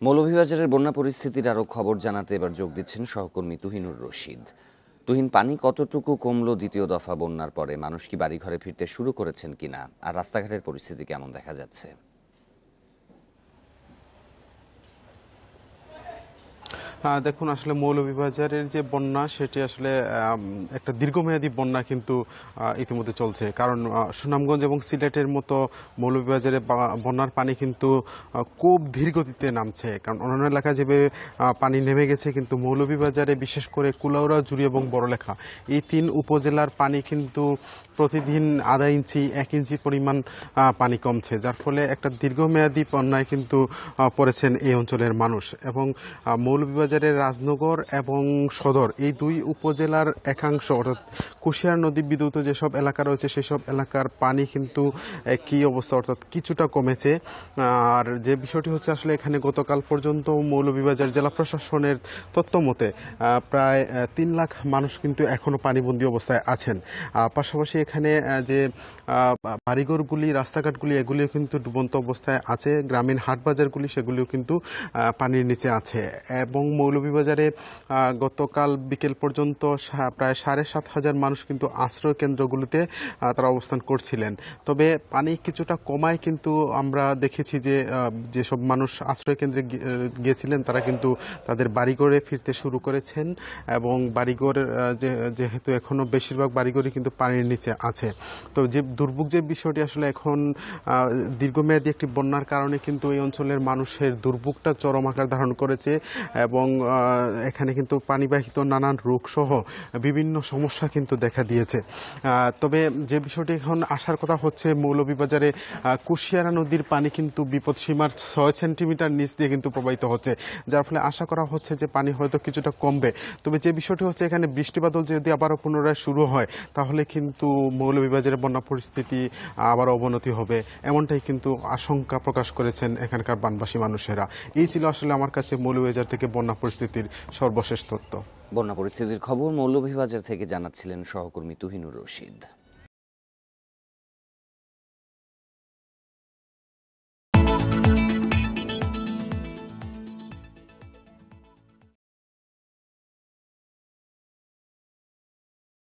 মৌলভীবাজারের বন্যা পরিস্থিতির আরও খবর জানাতে এবার যোগ দিচ্ছেন সহকর্মী তুহিনুর রশিদ। তুহিন, পানি কতটুকু কমলো দ্বিতীয় দফা বন্যার পরে? মানুষ কি বাড়িঘরে ফিরতে শুরু করেছেন কিনা, আর রাস্তাঘাটের পরিস্থিতি কেমন দেখা যাচ্ছে? দেখুন, আসলে মৌলভীবাজারের যে বন্যা সেটি আসলে একটা দীর্ঘমেয়াদী বন্যা কিন্তু ইতিমধ্যে চলছে। কারণ সুনামগঞ্জ এবং সিলেটের মতো মৌলভীবাজারে বন্যার পানি কিন্তু খুব ধীর গতিতে নামছে। কারণ অন্যান্য এলাকায় যেভাবে পানি নেমে গেছে, কিন্তু মৌলভীবাজারে বিশেষ করে কুলাউড়া, জুড়ি এবং বড়লেখা এই তিন উপজেলার পানি কিন্তু প্রতিদিন আধা ইঞ্চি 1 ইঞ্চি পরিমাণ পানি কমছে, যার ফলে একটা দীর্ঘমেয়াদী বন্যায় কিন্তু পড়েছেন এই অঞ্চলের মানুষ। এবং মৌলভীবাজারের রাজনগর এবং সদর এই দুই উপজেলার একাংশ, অর্থাৎ কুশিয়ার নদী বিদ্যুৎ যেসব এলাকা রয়েছে সেসব এলাকার পানি কিন্তু কি অবস্থা, অর্থাৎ কিছুটা কমেছে। আর যে বিষয়টি হচ্ছে, আসলে এখানে গতকাল পর্যন্ত মৌলভীবাজার জেলা প্রশাসনের তথ্য মতে প্রায় 3 লাখ মানুষ কিন্তু এখনো পানিবন্দী অবস্থায় আছেন। পাশাপাশি এখানে যে বাড়িঘরগুলি, রাস্তাঘাটগুলি এগুলিও কিন্তু ডুবন্ত অবস্থায় আছে। গ্রামীণ হাট বাজারগুলি সেগুলিও কিন্তু পানির নিচে আছে। এবং মৌলভীবাজারে গতকাল বিকেল পর্যন্ত প্রায় 7,500 মানুষ কিন্তু আশ্রয় কেন্দ্রগুলিতে তারা অবস্থান করছিলেন। তবে পানি কিছুটা কমায় কিন্তু আমরা দেখেছি যে যেসব মানুষ আশ্রয় কেন্দ্রে গিয়েছিলেন তারা কিন্তু তাদের বাড়িঘরে ফিরতে শুরু করেছেন। এবং বাড়িঘর যেহেতু এখনো বেশিরভাগ বাড়িঘরই কিন্তু পানির নিচে আছে। তো যে দুর্ভোগ যে বিষয়টি, আসলে এখন দীর্ঘমেয়াদী একটি বন্যার কারণে কিন্তু এই অঞ্চলের মানুষের দুর্ভোগটা চরম আকার ধারণ করেছে। এবং এখানে কিন্তু পানিবাহিত নানান রোগ সহ বিভিন্ন সমস্যা কিন্তু দেখা দিয়েছে। তবে যে বিষয়টি এখন আসার কথা হচ্ছে, মৌলভীবাজারে কুশিয়ারা নদীর পানি কিন্তু বিপদসীমার 6 সেন্টিমিটার নিচ দিয়ে কিন্তু প্রবাহিত হচ্ছে, যার ফলে আশা করা হচ্ছে যে পানি হয়তো কিছুটা কমবে। তবে যে বিষয়টি হচ্ছে, এখানে বৃষ্টিবাদল যদি আবারও পুনরায় শুরু হয় তাহলে কিন্তু মৌলভীবাজারের বন্যা পরিস্থিতি আবার অবনতি হবে, এমনটাই কিন্তু আশঙ্কা প্রকাশ করেছেন এখানকার বানবাসী মানুষেরা। এই ছিল আসলে আমার কাছে মৌলভীবাজার থেকে বন্যা পরিস্থিতির সর্বশেষ তথ্য। বন্যা পরিস্থিতির খবর মৌলভীবাজার থেকে জানাচ্ছিলেন সহকর্মী তুহিনুর রশিদ।